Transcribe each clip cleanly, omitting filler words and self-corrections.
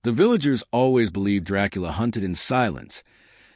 The villagers always believed Dracula hunted in silence,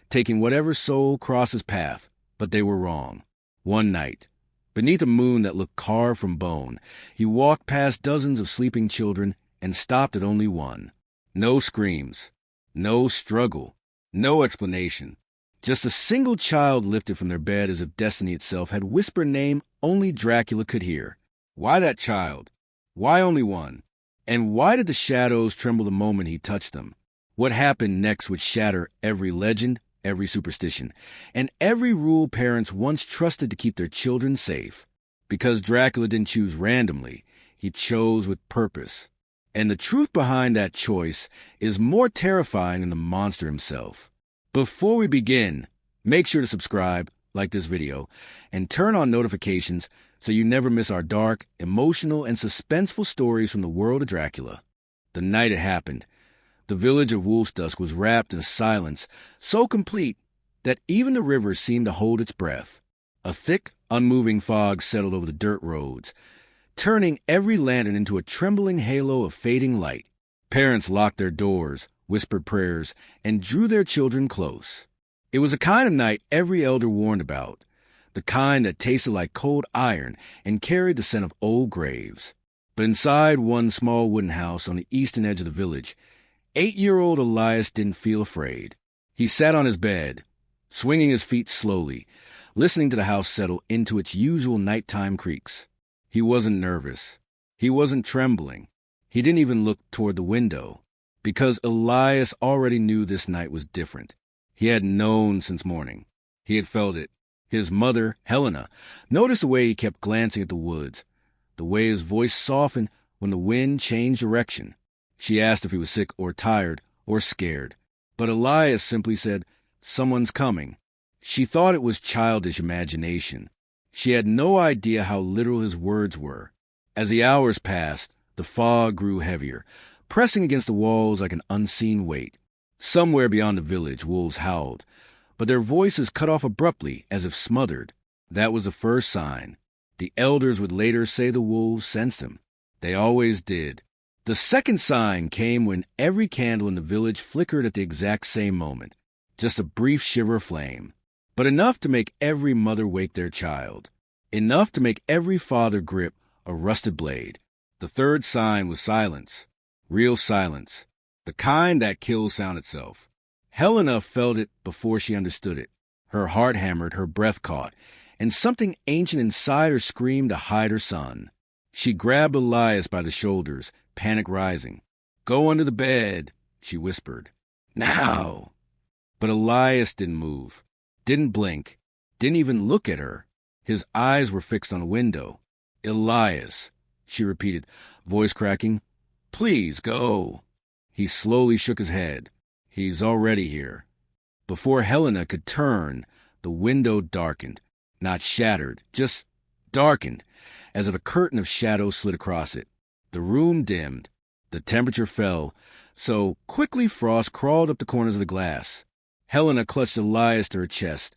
taking whatever soul crossed his path, but they were wrong. One night, beneath a moon that looked carved from bone, he walked past dozens of sleeping children and stopped at only one. No screams, no struggle, no explanation. Just a single child lifted from their bed as if destiny itself had whispered a name only Dracula could hear. Why that child? Why only one? And why did the shadows tremble the moment he touched them? What happened next would shatter every legend, every superstition, and every rule parents once trusted to keep their children safe. Because Dracula didn't choose randomly, he chose with purpose. And the truth behind that choice is more terrifying than the monster himself. Before we begin, make sure to subscribe, like this video, and turn on notifications so you never miss our dark, emotional, and suspenseful stories from the world of Dracula. The night it happened, the village of Wolfsdusk was wrapped in silence so complete that even the river seemed to hold its breath. A thick, unmoving fog settled over the dirt roads, turning every lantern into a trembling halo of fading light. Parents locked their doors, whispered prayers, and drew their children close. It was a kind of night every elder warned about, the kind that tasted like cold iron and carried the scent of old graves. But inside one small wooden house on the eastern edge of the village, 8-year-old Elias didn't feel afraid. He sat on his bed, swinging his feet slowly, listening to the house settle into its usual nighttime creaks. He wasn't nervous. He wasn't trembling. He didn't even look toward the window, because Elias already knew this night was different. He had known since morning. He had felt it. His mother, Helena, noticed the way he kept glancing at the woods, the way his voice softened when the wind changed direction. She asked if he was sick or tired or scared, but Elias simply said, "Someone's coming." She thought it was childish imagination. She had no idea how literal his words were. As the hours passed, the fog grew heavier, pressing against the walls like an unseen weight. Somewhere beyond the village, wolves howled, but their voices cut off abruptly as if smothered. That was the first sign. The elders would later say the wolves sensed him. They always did. The second sign came when every candle in the village flickered at the exact same moment. Just a brief shiver of flame, but enough to make every mother wake their child. Enough to make every father grip a rusted blade. The third sign was silence. Real silence. The kind that kills sound itself. Helena felt it before she understood it. Her heart hammered, her breath caught, and something ancient inside her screamed to hide her son. She grabbed Elias by the shoulders, panic rising. "Go under the bed," she whispered. "Now!" But Elias didn't move, didn't blink, didn't even look at her. His eyes were fixed on the window. "Elias," she repeated, voice cracking. "Please go." He slowly shook his head. "He's already here." Before Helena could turn, the window darkened. Not shattered, just darkened, as if a curtain of shadow slid across it. The room dimmed. The temperature fell, so quickly frost crawled up the corners of the glass. Helena clutched Elias to her chest,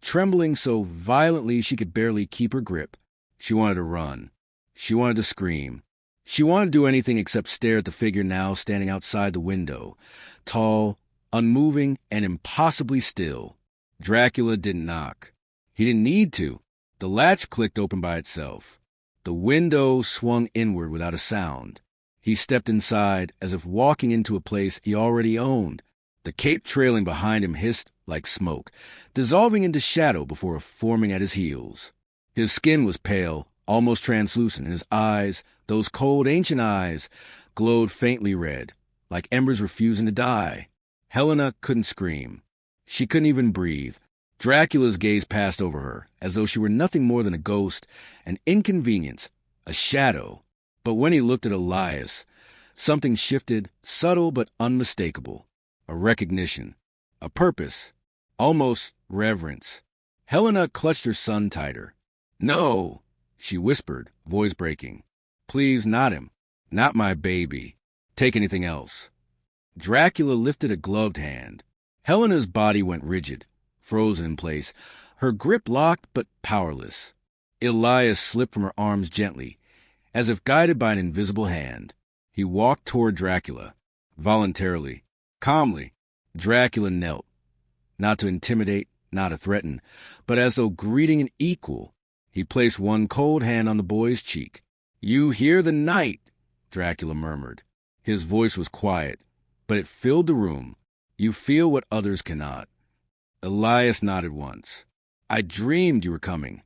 trembling so violently she could barely keep her grip. She wanted to run. She wanted to scream. She wanted to do anything except stare at the figure now standing outside the window, tall, unmoving, and impossibly still. Dracula didn't knock. He didn't need to. The latch clicked open by itself. The window swung inward without a sound. He stepped inside as if walking into a place he already owned. The cape trailing behind him hissed like smoke, dissolving into shadow before forming at his heels. His skin was pale, almost translucent, and his eyes, those cold, ancient eyes, glowed faintly red, like embers refusing to die. Helena couldn't scream. She couldn't even breathe. Dracula's gaze passed over her, as though she were nothing more than a ghost, an inconvenience, a shadow. But when he looked at Elias, something shifted, subtle but unmistakable. A recognition, a purpose, almost reverence. Helena clutched her son tighter. "No," she whispered, voice breaking. "Please, not him. Not my baby. Take anything else." Dracula lifted a gloved hand. Helena's body went rigid, frozen in place, her grip locked but powerless. Elias slipped from her arms gently, as if guided by an invisible hand. He walked toward Dracula, Voluntarily, calmly, Dracula knelt, not to intimidate, not to threaten, but as though greeting an equal. He placed one cold hand on the boy's cheek. "You hear the night," Dracula murmured. His voice was quiet, but it filled the room. "You feel what others cannot." Elias nodded once. "I dreamed you were coming."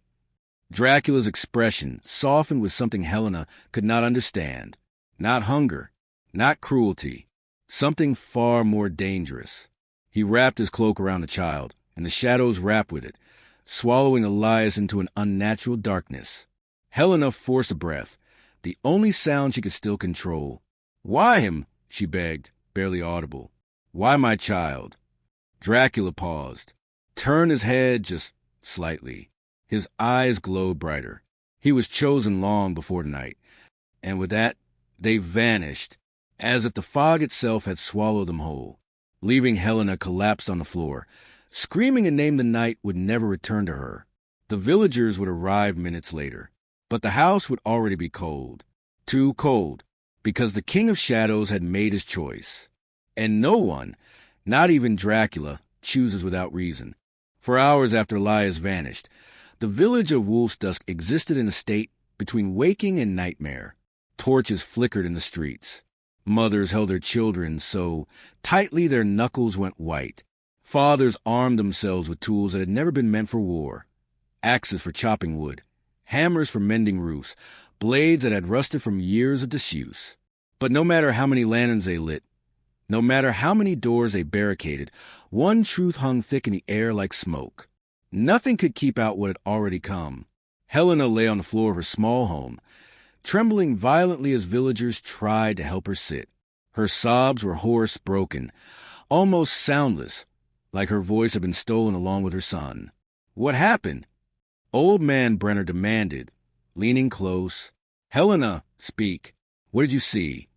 Dracula's expression softened with something Helena could not understand. Not hunger, not cruelty, something far more dangerous. He wrapped his cloak around the child, and the shadows wrapped with it, swallowing Elias into an unnatural darkness. Helena forced a breath, the only sound she could still control. "Why him?" she begged, barely audible. "Why my child?" Dracula paused, turned his head just slightly. His eyes glowed brighter. He was chosen long before the night, and with that, they vanished, as if the fog itself had swallowed them whole, leaving Helena collapsed on the floor, screaming a name the night would never return to her. The villagers would arrive minutes later, but the house would already be cold. Too cold, because the King of Shadows had made his choice. And no one, not even Dracula, chooses without reason. For hours after Elias vanished, the village of Wolfsdusk existed in a state between waking and nightmare. Torches flickered in the streets. Mothers held their children so tightly their knuckles went white. Fathers armed themselves with tools that had never been meant for war. Axes for chopping wood, hammers for mending roofs, blades that had rusted from years of disuse. But no matter how many lanterns they lit, no matter how many doors they barricaded, one truth hung thick in the air like smoke. Nothing could keep out what had already come. Helena lay on the floor of her small home, trembling violently as villagers tried to help her sit. Her sobs were hoarse, broken, almost soundless, like her voice had been stolen along with her son. "What happened?" Old man Brenner demanded, leaning close. "Helena, speak. What did you see?"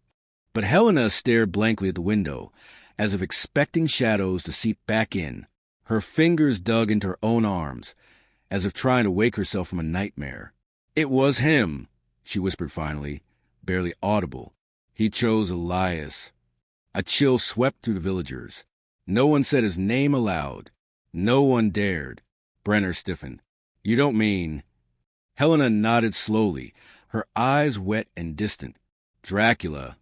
But Helena stared blankly at the window, as if expecting shadows to seep back in. Her fingers dug into her own arms, as if trying to wake herself from a nightmare. "It was him," she whispered finally, barely audible. "He chose Elias." A chill swept through the villagers. No one said his name aloud. No one dared. Brenner stiffened. "You don't mean—" Helena nodded slowly, her eyes wet and distant. "Dracula."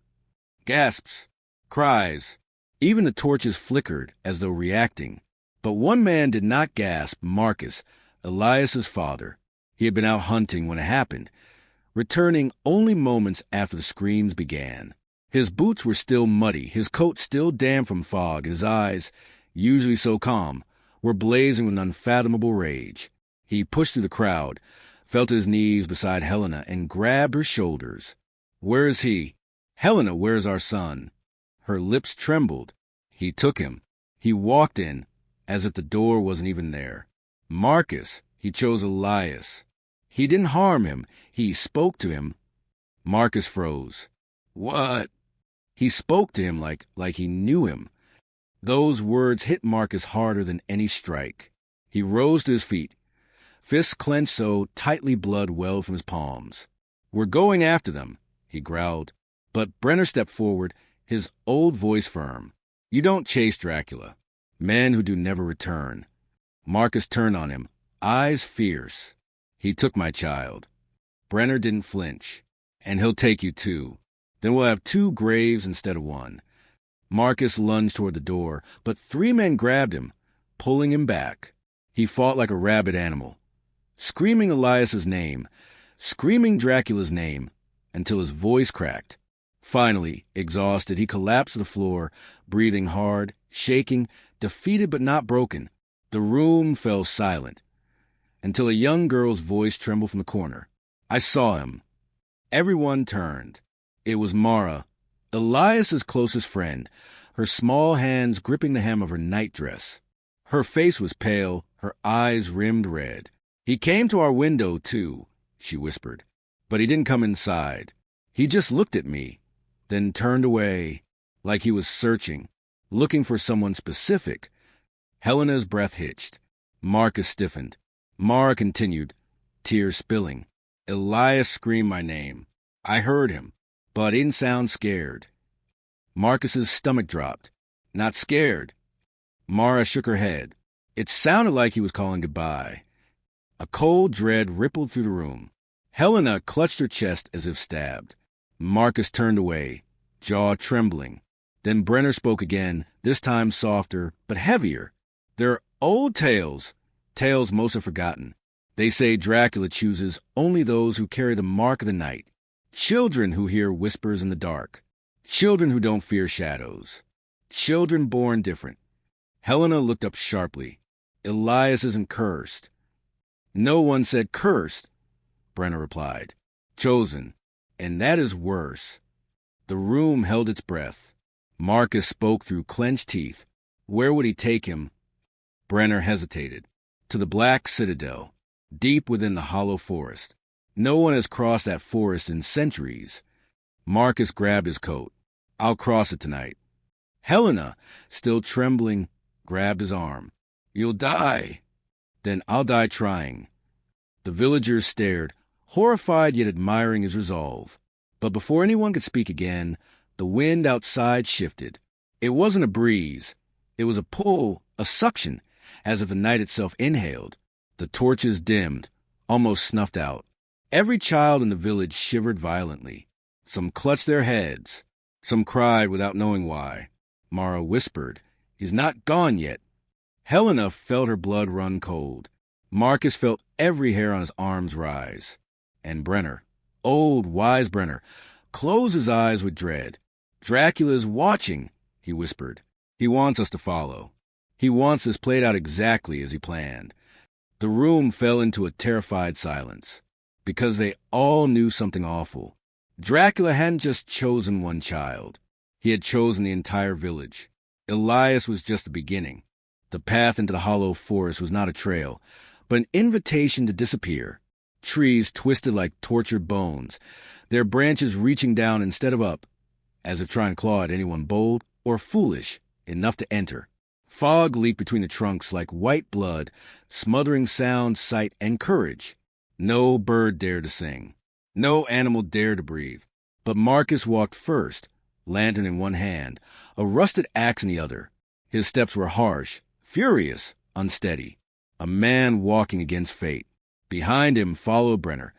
Gasps. Cries. Even the torches flickered as though reacting. But one man did not gasp. Marcus, Elias's father. He had been out hunting when it happened, returning only moments after the screams began. His boots were still muddy, his coat still damp from fog, and his eyes, usually so calm, were blazing with unfathomable rage. He pushed through the crowd, fell to his knees beside Helena, and grabbed her shoulders. "Where is he?" "Helena, where's our son?" Her lips trembled. He took him. He walked in, as if the door wasn't even there. "Marcus, he chose Elias. He didn't harm him. He spoke to him." Marcus froze. "What?" He spoke to him like he knew him. Those words hit Marcus harder than any strike. He rose to his feet, fists clenched so tightly blood welled from his palms. "We're going after them," he growled. But Brenner stepped forward, his old voice firm. "You don't chase Dracula. Men who do never return." Marcus turned on him, eyes fierce. "He took my child." Brenner didn't flinch. "And he'll take you too. Then we'll have 2 graves instead of 1. Marcus lunged toward the door, but 3 men grabbed him, pulling him back. He fought like a rabid animal, screaming Elias's name, screaming Dracula's name, until his voice cracked. Finally, exhausted, he collapsed to the floor, breathing hard, shaking, defeated but not broken. The room fell silent, until a young girl's voice trembled from the corner. "I saw him." Everyone turned. It was Mara, Elias's closest friend, her small hands gripping the hem of her nightdress. Her face was pale, her eyes rimmed red. "He came to our window, too," she whispered. "But he didn't come inside. He just looked at me, then turned away, like he was searching, looking for someone specific." Helena's breath hitched. Marcus stiffened. Mara continued, tears spilling. "Elias screamed my name. I heard him, but I didn't sound scared. Marcus's stomach dropped. Not scared. Mara shook her head. It sounded like he was calling goodbye. A cold dread rippled through the room. Helena clutched her chest as if stabbed. Marcus turned away, jaw trembling. Then Brenner spoke again, this time softer, but heavier. They're old tales most have forgotten. They say Dracula chooses only those who carry the mark of the night. Children who hear whispers in the dark. Children who don't fear shadows. Children born different. Helena looked up sharply. Elias isn't cursed. No one said cursed, Brenner replied. Chosen. And that is worse. The room held its breath. Marcus spoke through clenched teeth. Where would he take him? Brenner hesitated. To the Black Citadel, deep within the hollow forest. No one has crossed that forest in centuries. Marcus grabbed his coat. I'll cross it tonight. Helena, still trembling, grabbed his arm. You'll die. Then I'll die trying. The villagers stared, horrified yet admiring his resolve. But before anyone could speak again, the wind outside shifted. It wasn't a breeze. It was a pull, a suction, as if the night itself inhaled. The torches dimmed, almost snuffed out. Every child in the village shivered violently. Some clutched their heads. Some cried without knowing why. Mara whispered, He's not gone yet. Helena felt her blood run cold. Marcus felt every hair on his arms rise. And Brenner, old, wise Brenner, closed his eyes with dread. Dracula is watching, he whispered. He wants us to follow. He wants this played out exactly as he planned. The room fell into a terrified silence, because they all knew something awful. Dracula hadn't just chosen one child. He had chosen the entire village. Elias was just the beginning. The path into the hollow forest was not a trail, but an invitation to disappear. Trees twisted like tortured bones, their branches reaching down instead of up, as if trying to claw at anyone bold or foolish enough to enter. Fog leaked between the trunks like white blood, smothering sound, sight, and courage. No bird dared to sing. No animal dared to breathe. But Marcus walked first, lantern in one hand, a rusted axe in the other. His steps were harsh, furious, unsteady. A man walking against fate. Behind him followed Brenner,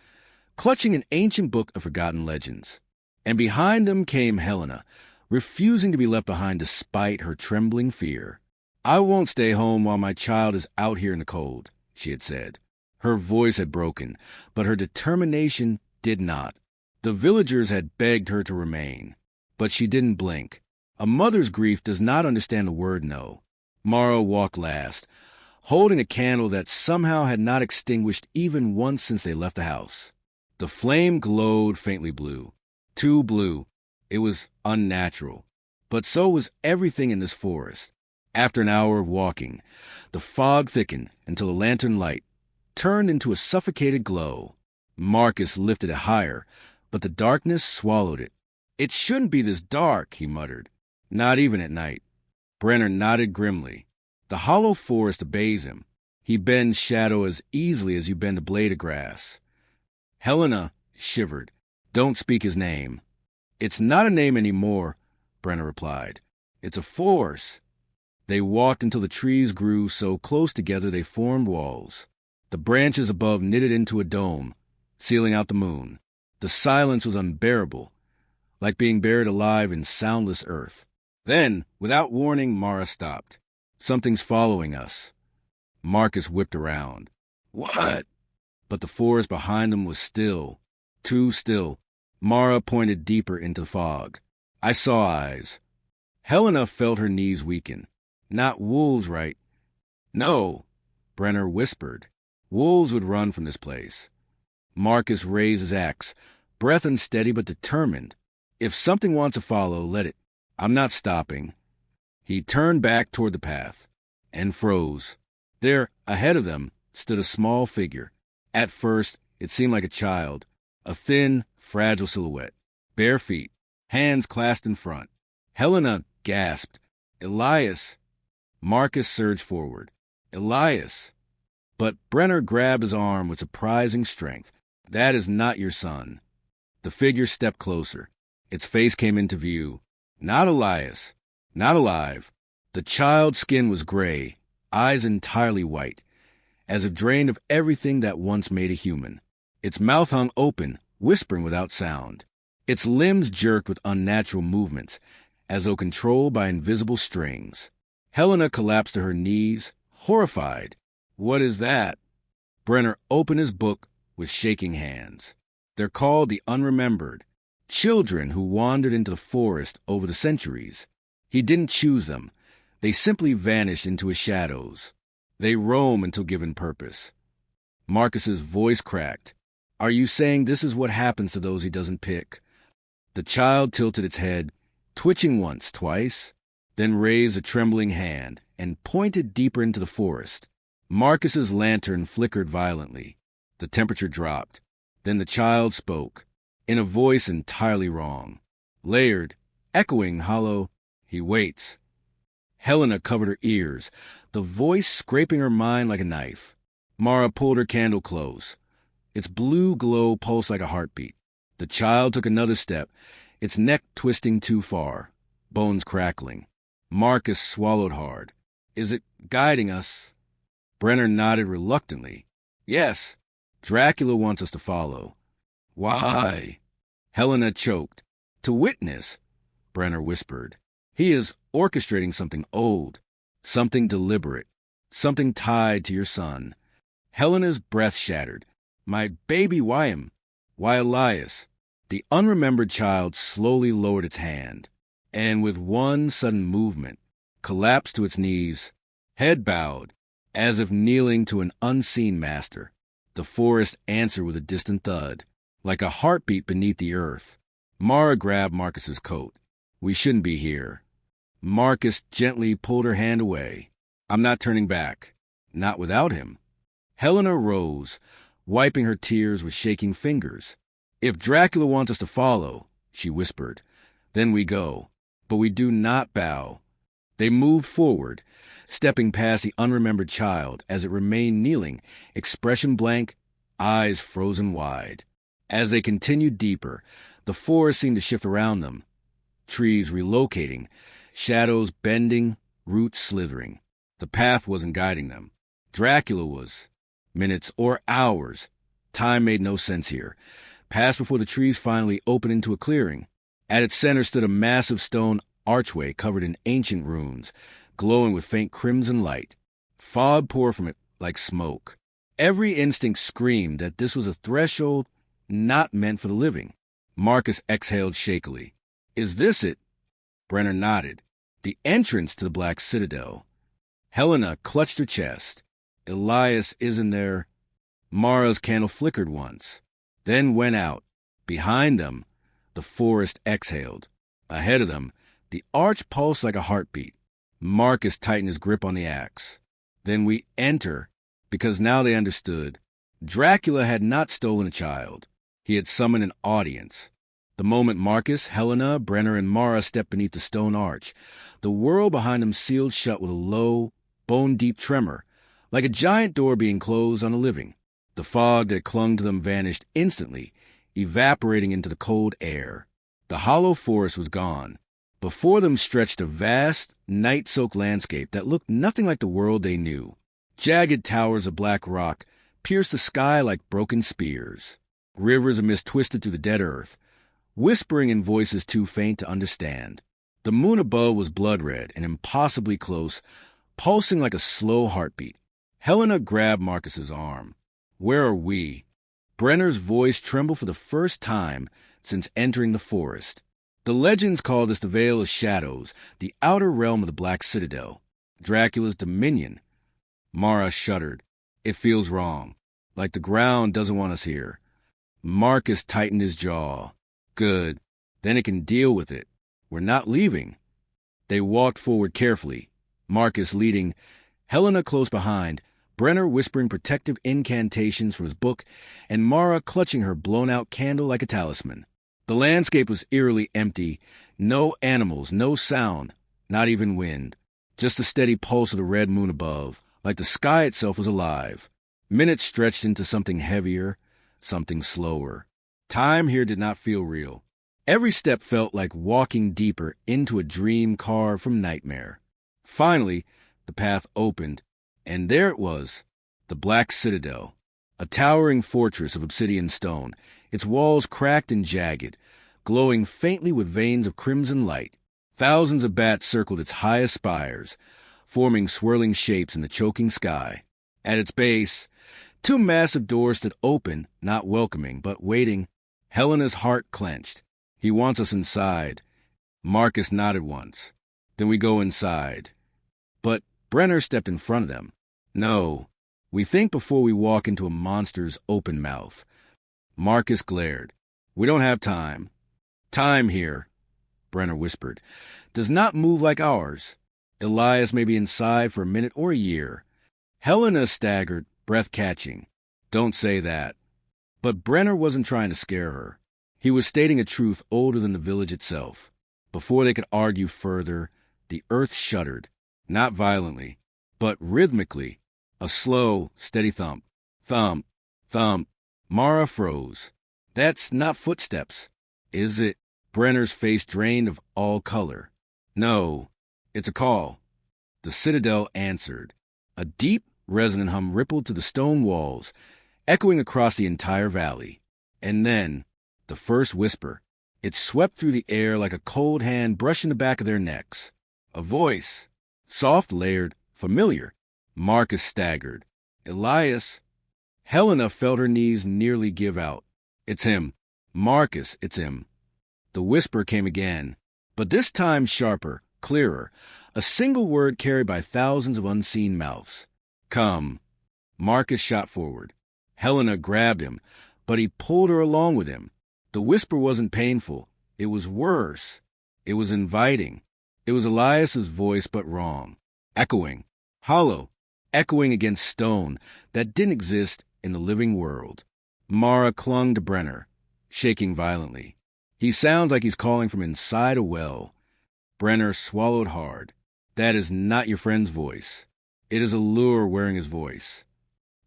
clutching an ancient book of forgotten legends. And behind them came Helena, refusing to be left behind despite her trembling fear. I won't stay home while my child is out here in the cold, she had said. Her voice had broken, but her determination did not. The villagers had begged her to remain, but she didn't blink. A mother's grief does not understand the word no. Mara walked last, holding a candle that somehow had not extinguished even once since they left the house. The flame glowed faintly blue. Too blue. It was unnatural. But so was everything in this forest. After an hour of walking, the fog thickened until the lantern light turned into a suffocated glow. Marcus lifted it higher, but the darkness swallowed it. It shouldn't be this dark, he muttered. Not even at night. Brenner nodded grimly. The hollow forest obeys him. He bends shadow as easily as you bend a blade of grass. Helena shivered. Don't speak his name. It's not a name anymore, Brenner replied. It's a force. They walked until the trees grew so close together they formed walls. The branches above knitted into a dome, sealing out the moon. The silence was unbearable, like being buried alive in soundless earth. Then, without warning, Mara stopped. Something's following us. Marcus whipped around. What? But the forest behind them was still, too still. Mara pointed deeper into the fog. I saw eyes. Helena felt her knees weaken. Not wolves, right? No, Brenner whispered. Wolves would run from this place. Marcus raised his axe, breath unsteady but determined. If something wants to follow, let it. I'm not stopping. He turned back toward the path and froze. There, ahead of them, stood a small figure. At first, it seemed like a child, a thin, fragile silhouette, bare feet, hands clasped in front. Helena gasped. Elias. Marcus surged forward. Elias. But Brenner grabbed his arm with surprising strength. That is not your son. The figure stepped closer. Its face came into view. Not Elias. Not alive. The child's skin was gray, eyes entirely white, as if drained of everything that once made a human. Its mouth hung open, whispering without sound. Its limbs jerked with unnatural movements, as though controlled by invisible strings. Helena collapsed to her knees, horrified. "What is that?" Brenner opened his book with shaking hands. "They're called the Unremembered, children who wandered into the forest over the centuries. He didn't choose them. They simply vanished into his shadows. They roam until given purpose." Marcus's voice cracked. "Are you saying this is what happens to those he doesn't pick?" The child tilted its head, twitching once, twice, then raised a trembling hand and pointed deeper into the forest. Marcus's lantern flickered violently. The temperature dropped. Then the child spoke, in a voice entirely wrong. Layered, echoing, hollow. "He waits." Helena covered her ears, the voice scraping her mind like a knife. Mara pulled her candle close. Its blue glow pulsed like a heartbeat. The child took another step, its neck twisting too far, bones crackling. Marcus swallowed hard. "Is it guiding us?" Brenner nodded reluctantly. "Yes. Dracula wants us to follow." "Why?" Helena choked. "To witness," Brenner whispered. "He is orchestrating something old, something deliberate, something tied to your son." Helena's breath shattered. "My baby, why him? Why Elias?" The unremembered child slowly lowered its hand, and with one sudden movement, collapsed to its knees, head bowed, as if kneeling to an unseen master. The forest answered with a distant thud, like a heartbeat beneath the earth. Mara grabbed Marcus's coat. "We shouldn't be here." Marcus gently pulled her hand away. "I'm not turning back. Not without him." Helena rose, wiping her tears with shaking fingers. "If Dracula wants us to follow," she whispered, "then we go. But we do not bow." They moved forward, stepping past the unremembered child as it remained kneeling, expression blank, eyes frozen wide. As they continued deeper, the forest seemed to shift around them, trees relocating, shadows bending, roots slithering. The path wasn't guiding them. Dracula was. Minutes or hours. Time made no sense here. Passed before the trees finally opened into a clearing. At its center stood a massive stone archway covered in ancient runes, glowing with faint crimson light. Fog poured from it like smoke. Every instinct screamed that this was a threshold not meant for the living. Marcus exhaled shakily. "Is this it?" Brenner nodded. "The entrance to the Black Citadel." Helena clutched her chest. "Elias isn't there." Mara's candle flickered once, then went out. Behind them, the forest exhaled. Ahead of them, the arch pulsed like a heartbeat. Marcus tightened his grip on the axe. "Then we enter," because now they understood. Dracula had not stolen a child. He had summoned an audience. The moment Marcus, Helena, Brenner, and Mara stepped beneath the stone arch, the world behind them sealed shut with a low, bone-deep tremor, like a giant door being closed on the living. The fog that clung to them vanished instantly, evaporating into the cold air. The hollow forest was gone. Before them stretched a vast, night-soaked landscape that looked nothing like the world they knew. Jagged towers of black rock pierced the sky like broken spears. Rivers of mist twisted through the dead earth, whispering in voices too faint to understand. The moon above was blood-red and impossibly close, pulsing like a slow heartbeat. Helena grabbed Marcus's arm. "Where are we?" Brenner's voice trembled for the first time since entering the forest. "The legends call this the Vale of Shadows, the outer realm of the Black Citadel, Dracula's dominion." Mara shuddered. "It feels wrong, like the ground doesn't want us here." Marcus tightened his jaw. "Good. Then it can deal with it. We're not leaving." They walked forward carefully, Marcus leading, Helena close behind, Brenner whispering protective incantations from his book, and Mara clutching her blown-out candle like a talisman. The landscape was eerily empty. No animals, no sound, not even wind. Just the steady pulse of the red moon above, like the sky itself was alive. Minutes stretched into something heavier, something slower. Time here did not feel real. Every step felt like walking deeper into a dream carved from nightmare. Finally, the path opened, and there it was, the Black Citadel, a towering fortress of obsidian stone, its walls cracked and jagged, glowing faintly with veins of crimson light. Thousands of bats circled its highest spires, forming swirling shapes in the choking sky. At its base, two massive doors stood open, not welcoming, but waiting. Helena's heart clenched. He wants us inside. Marcus nodded once. Then we go inside. But Brenner stepped in front of them. No, we think before we walk into a monster's open mouth. Marcus glared. We don't have time. Time here, Brenner whispered, does not move like ours. Elias may be inside for a minute or a year. Helena staggered, breath catching. Don't say that. But Brenner wasn't trying to scare her. He was stating a truth older than the village itself. Before they could argue further, the earth shuddered, not violently, but rhythmically, a slow, steady thump. Thump, thump. Mara froze. That's not footsteps, is it? Brenner's face drained of all color. No, it's a call. The citadel answered. A deep, resonant hum rippled to the stone walls, echoing across the entire valley. And then, the first whisper. It swept through the air like a cold hand brushing the back of their necks. A voice. Soft, layered, familiar. Marcus staggered. Elias. Helena felt her knees nearly give out. It's him. Marcus, it's him. The whisper came again, but this time sharper, clearer, a single word carried by thousands of unseen mouths. Come. Marcus shot forward. Helena grabbed him, but he pulled her along with him. The whisper wasn't painful. It was worse. It was inviting. It was Elias's voice, but wrong. Echoing. Hollow. Echoing against stone that didn't exist in the living world. Mara clung to Brenner, shaking violently. He sounds like he's calling from inside a well. Brenner swallowed hard. That is not your friend's voice. It is a lure wearing his voice.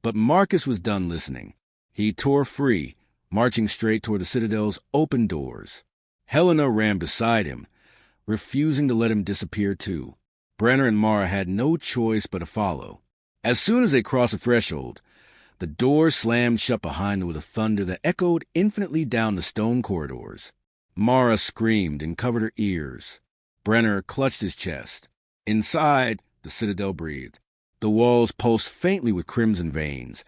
But Marcus was done listening. He tore free, marching straight toward the citadel's open doors. Helena ran beside him, refusing to let him disappear too. Brenner and Mara had no choice but to follow. As soon as they crossed the threshold, the door slammed shut behind them with a thunder that echoed infinitely down the stone corridors. Mara screamed and covered her ears. Brenner clutched his chest. Inside, the citadel breathed. The walls pulsed faintly with crimson veins,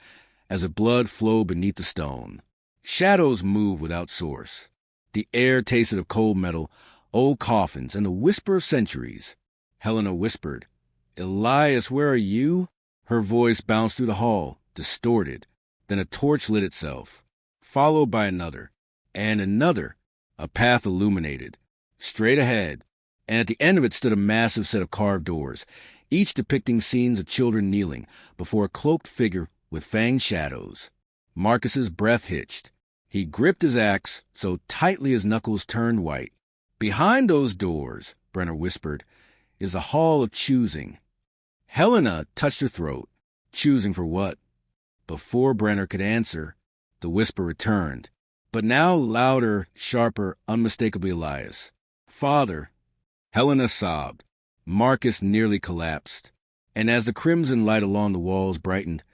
as if blood flowed beneath the stone. Shadows moved without source. The air tasted of cold metal, old coffins, and the whisper of centuries. Helena whispered, Elias, where are you? Her voice bounced through the hall, distorted. Then a torch lit itself, followed by another, and another. A path illuminated, straight ahead, and at the end of it stood a massive set of carved doors, each depicting scenes of children kneeling before a cloaked figure with fanged shadows. Marcus's breath hitched. He gripped his axe so tightly his knuckles turned white. Behind those doors, Brenner whispered, is a hall of choosing. Helena touched her throat. Choosing for what? Before Brenner could answer, the whisper returned, but now louder, sharper, unmistakably Elias. Father. Helena sobbed. Marcus nearly collapsed. And as the crimson light along the walls brightened,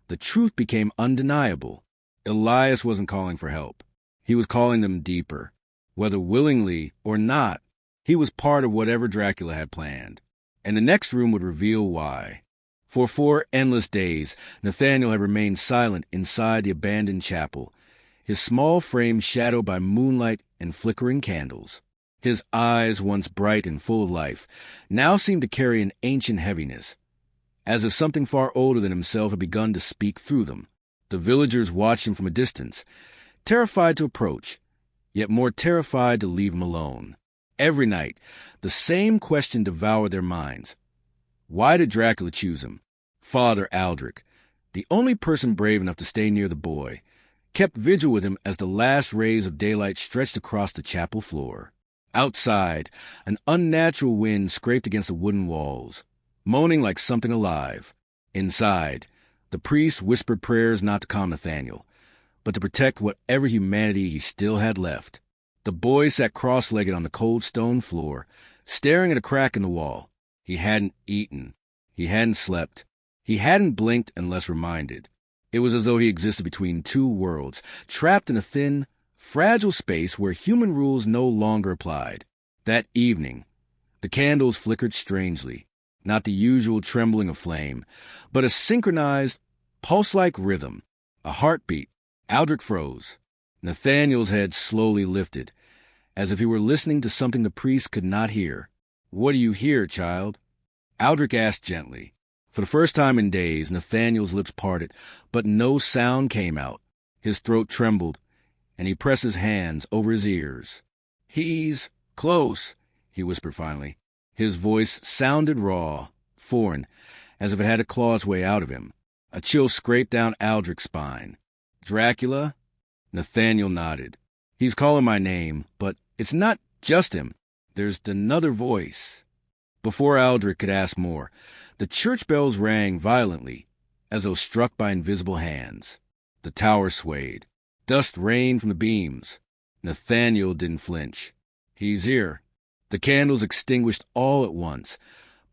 the truth became undeniable. Elias wasn't calling for help. He was calling them deeper. Whether willingly or not, he was part of whatever Dracula had planned. And the next room would reveal why. For 4 endless days, Nathaniel had remained silent inside the abandoned chapel, his small frame shadowed by moonlight and flickering candles. His eyes, once bright and full of life, now seemed to carry an ancient heaviness, as if something far older than himself had begun to speak through them. The villagers watched him from a distance, terrified to approach, yet more terrified to leave him alone. Every night, the same question devoured their minds. Why did Dracula choose him? Father Aldrich, the only person brave enough to stay near the boy, kept vigil with him as the last rays of daylight stretched across the chapel floor. Outside, an unnatural wind scraped against the wooden walls, moaning like something alive. Inside, the priest whispered prayers not to calm Nathaniel, but to protect whatever humanity he still had left. The boy sat cross-legged on the cold stone floor, staring at a crack in the wall. He hadn't eaten. He hadn't slept. He hadn't blinked unless reminded. It was as though he existed between two worlds, trapped in a thin, fragile space where human rules no longer applied. That evening, the candles flickered strangely, not the usual trembling of flame, but a synchronized, pulse-like rhythm, a heartbeat. Aldrich froze. Nathaniel's head slowly lifted, as if he were listening to something the priest could not hear. "What do you hear, child?" Aldrich asked gently. For the first time in days, Nathaniel's lips parted, but no sound came out. His throat trembled, and he pressed his hands over his ears. "He's close," he whispered finally. His voice sounded raw, foreign, as if it had to claw its way out of him. A chill scraped down Aldrich's spine. "Dracula?" Nathaniel nodded. "He's calling my name, but it's not just him. There's another voice." Before Aldrich could ask more, the church bells rang violently, as though struck by invisible hands. The tower swayed. Dust rained from the beams. Nathaniel didn't flinch. "He's here." The candles extinguished all at once,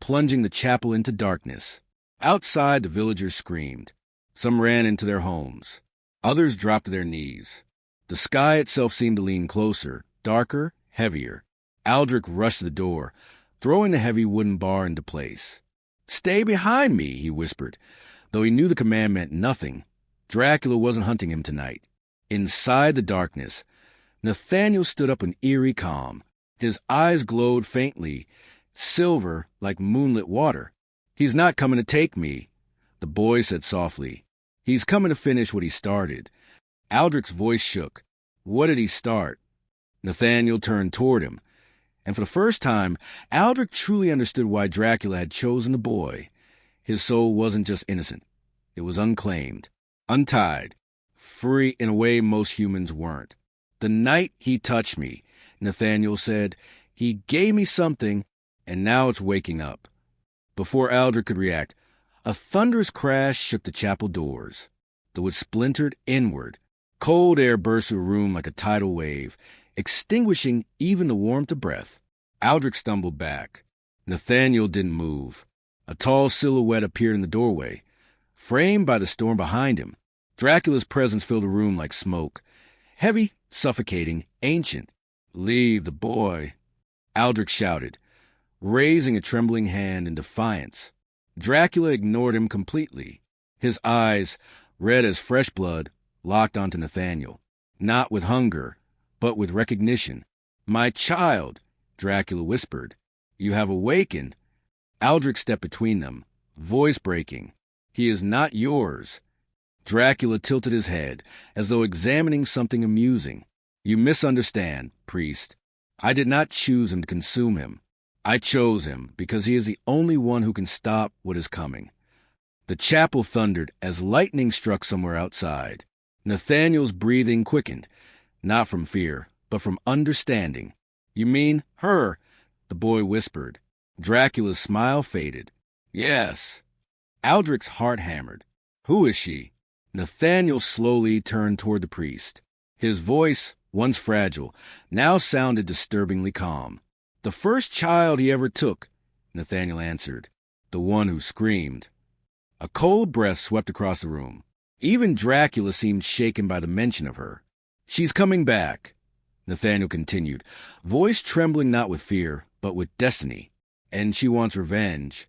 plunging the chapel into darkness. Outside, the villagers screamed. Some ran into their homes. Others dropped to their knees. The sky itself seemed to lean closer, darker, heavier. Aldrich rushed to the door, throwing the heavy wooden bar into place. "Stay behind me," he whispered, though he knew the command meant nothing. Dracula wasn't hunting him tonight. Inside the darkness, Nathaniel stood up in eerie calm. His eyes glowed faintly, silver like moonlit water. "He's not coming to take me," the boy said softly. "He's coming to finish what he started." Aldrich's voice shook. "What did he start?" Nathaniel turned toward him, and for the first time, Aldrich truly understood why Dracula had chosen the boy. His soul wasn't just innocent. It was unclaimed, untied, free in a way most humans weren't. "The night he touched me," Nathaniel said, "he gave me something, and now it's waking up." Before Aldrich could react, a thunderous crash shook the chapel doors. The wood splintered inward. Cold air burst through the room like a tidal wave, extinguishing even the warmth of breath. Aldrich stumbled back. Nathaniel didn't move. A tall silhouette appeared in the doorway, framed by the storm behind him. Dracula's presence filled the room like smoke. Heavy, suffocating, ancient. "Leave the boy," Aldrich shouted, raising a trembling hand in defiance. Dracula ignored him completely. His eyes, red as fresh blood, locked onto Nathaniel. Not with hunger, but with recognition. "My child," Dracula whispered. "You have awakened." Aldrich stepped between them, voice breaking. "He is not yours." Dracula tilted his head, as though examining something amusing. "You misunderstand, priest. I did not choose him to consume him. I chose him because he is the only one who can stop what is coming." The chapel thundered as lightning struck somewhere outside. Nathaniel's breathing quickened, not from fear, but from understanding. "You mean her?" the boy whispered. Dracula's smile faded. "Yes." Aldrich's heart hammered. "Who is she?" Nathaniel slowly turned toward the priest. His voice, once fragile, now sounded disturbingly calm. "The first child he ever took," Nathaniel answered. "The one who screamed." A cold breath swept across the room. Even Dracula seemed shaken by the mention of her. "She's coming back," Nathaniel continued, voice trembling not with fear, but with destiny. "And she wants revenge."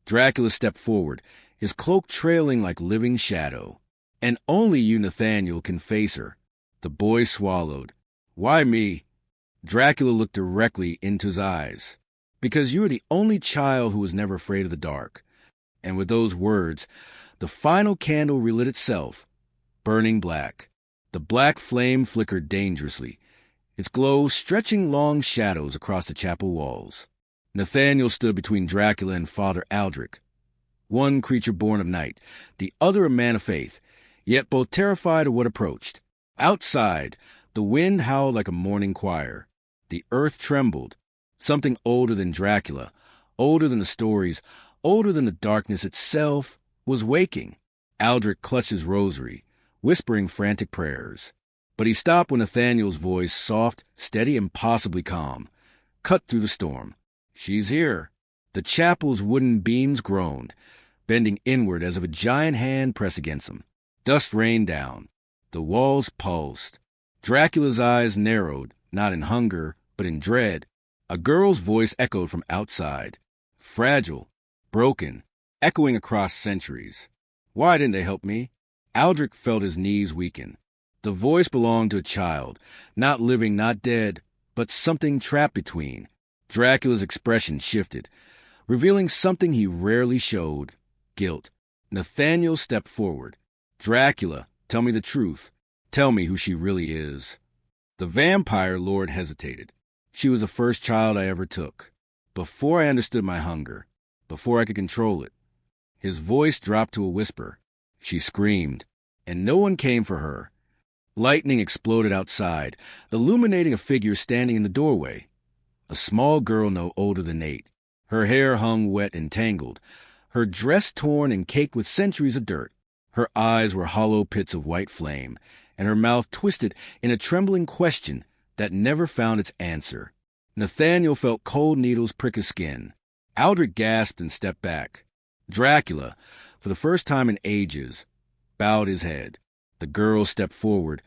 Dracula stepped forward, his cloak trailing like living shadow. "And only you, Nathaniel, can face her." The boy swallowed. "Why me?" Dracula looked directly into his eyes. "Because you are the only child who was never afraid of the dark." And with those words, the final candle relit itself, burning black. The black flame flickered dangerously, its glow stretching long shadows across the chapel walls. Nathaniel stood between Dracula and Father Aldrich, one creature born of night, the other a man of faith, yet both terrified of what approached. Outside, the wind howled like a morning choir. The earth trembled. Something older than Dracula, older than the stories, older than the darkness itself, was waking. Aldrich clutched his rosary, whispering frantic prayers. But he stopped when Nathaniel's voice, soft, steady, and possibly calm, cut through the storm. "She's here." The chapel's wooden beams groaned, bending inward as if a giant hand pressed against them. Dust rained down. The walls pulsed. Dracula's eyes narrowed, not in hunger, but in dread. A girl's voice echoed from outside. Fragile, broken, echoing across centuries. Why didn't they help me? Aldrich felt his knees weaken. The voice belonged to a child, not living, not dead, but something trapped between. Dracula's expression shifted, revealing something he rarely showed: guilt. Nathaniel stepped forward. "Dracula, tell me the truth. Tell me who she really is." The vampire lord hesitated. "She was the first child I ever took. Before I understood my hunger. Before I could control it." His voice dropped to a whisper. She screamed, and no one came for her. Lightning exploded outside, illuminating a figure standing in the doorway. A small girl no older than 8. Her hair hung wet and tangled, her dress torn and caked with centuries of dirt. Her eyes were hollow pits of white flame, and her mouth twisted in a trembling question that never found its answer. Nathaniel felt cold needles prick his skin. Aldrich gasped and stepped back. Dracula, for the first time in ages, bowed his head. The girl stepped forward,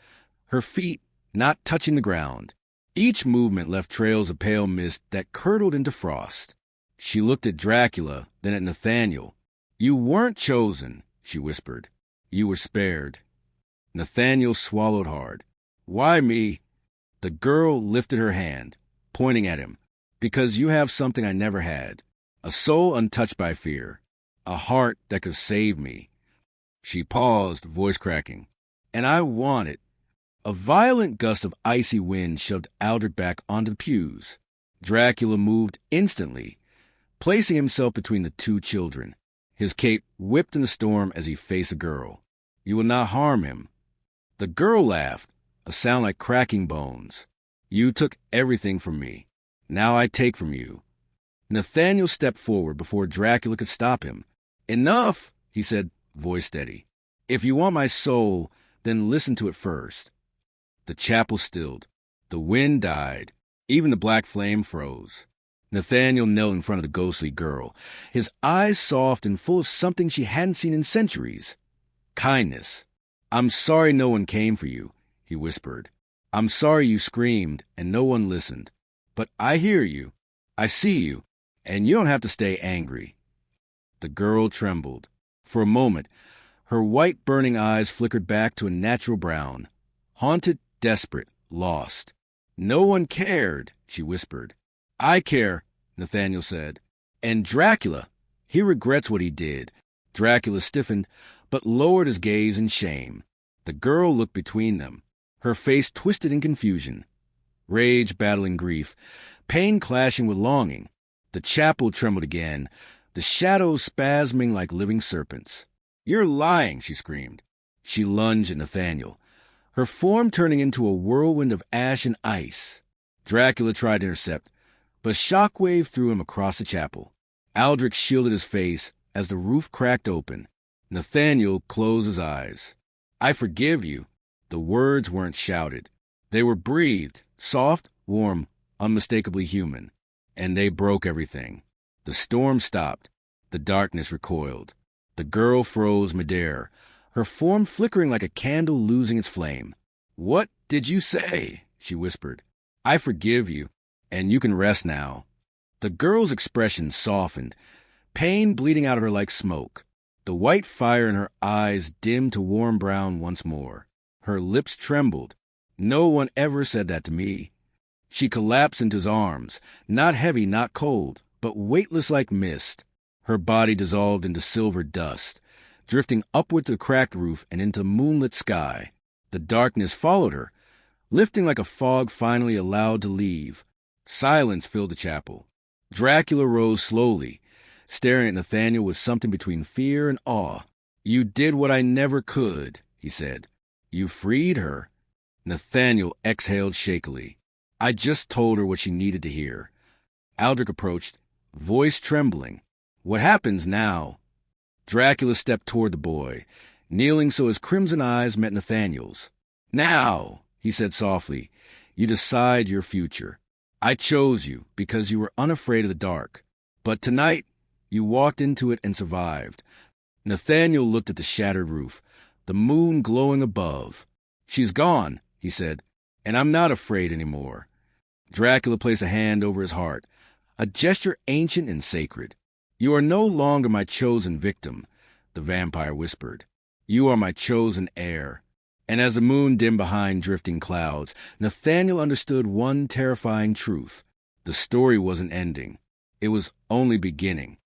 her feet not touching the ground. Each movement left trails of pale mist that curdled into frost. She looked at Dracula, then at Nathaniel. "You weren't chosen," she whispered. "You were spared." Nathaniel swallowed hard. "Why me?" The girl lifted her hand, pointing at him. "Because you have something I never had. A soul untouched by fear. A heart that could save me." She paused, voice cracking. "And I want it." A violent gust of icy wind shoved Aldrich back onto the pews. Dracula moved instantly, placing himself between the two children. His cape whipped in the storm as he faced the girl. "You will not harm him." The girl laughed, a sound like cracking bones. "You took everything from me. Now I take from you." Nathaniel stepped forward before Dracula could stop him. "Enough," he said, voice steady. "If you want my soul, then listen to it first." The chapel stilled. The wind died. Even the black flame froze. Nathaniel knelt in front of the ghostly girl, his eyes soft and full of something she hadn't seen in centuries. Kindness. "I'm sorry no one came for you," he whispered. "I'm sorry you screamed and no one listened. But I hear you. I see you. And you don't have to stay angry." The girl trembled. For a moment, her white burning eyes flickered back to a natural brown. Haunted, desperate, lost. "No one cared," she whispered. "I care," Nathaniel said. "And Dracula, he regrets what he did." Dracula stiffened, but lowered his gaze in shame. The girl looked between them, her face twisted in confusion. Rage battling grief, pain clashing with longing. The chapel trembled again, the shadows spasming like living serpents. "You're lying," she screamed. She lunged at Nathaniel, her form turning into a whirlwind of ash and ice. Dracula tried to intercept, but shockwave threw him across the chapel. Aldrich shielded his face as the roof cracked open. Nathaniel closed his eyes. "I forgive you." The words weren't shouted. They were breathed, soft, warm, unmistakably human. And they broke everything. The storm stopped. The darkness recoiled. The girl froze midair, her form flickering like a candle losing its flame. "What did you say?" she whispered. "I forgive you, and you can rest now." The girl's expression softened, pain bleeding out of her like smoke. The white fire in her eyes dimmed to warm brown once more. Her lips trembled. "No one ever said that to me." She collapsed into his arms, not heavy, not cold, but weightless like mist. Her body dissolved into silver dust, drifting upward to the cracked roof and into the moonlit sky. The darkness followed her, lifting like a fog finally allowed to leave. Silence filled the chapel. Dracula rose slowly, staring at Nathaniel with something between fear and awe. "You did what I never could," he said. "You freed her." Nathaniel exhaled shakily. "I just told her what she needed to hear." Aldrich approached, voice trembling. "What happens now?" Dracula stepped toward the boy, kneeling so his crimson eyes met Nathaniel's. "Now," he said softly. "You decide your future. I chose you because you were unafraid of the dark. But tonight, you walked into it and survived." Nathaniel looked at the shattered roof, the moon glowing above. "She's gone," he said, "and I'm not afraid anymore." Dracula placed a hand over his heart, a gesture ancient and sacred. "You are no longer my chosen victim," the vampire whispered. "You are my chosen heir." And as the moon dimmed behind drifting clouds, Nathaniel understood one terrifying truth. The story wasn't ending. It was only beginning.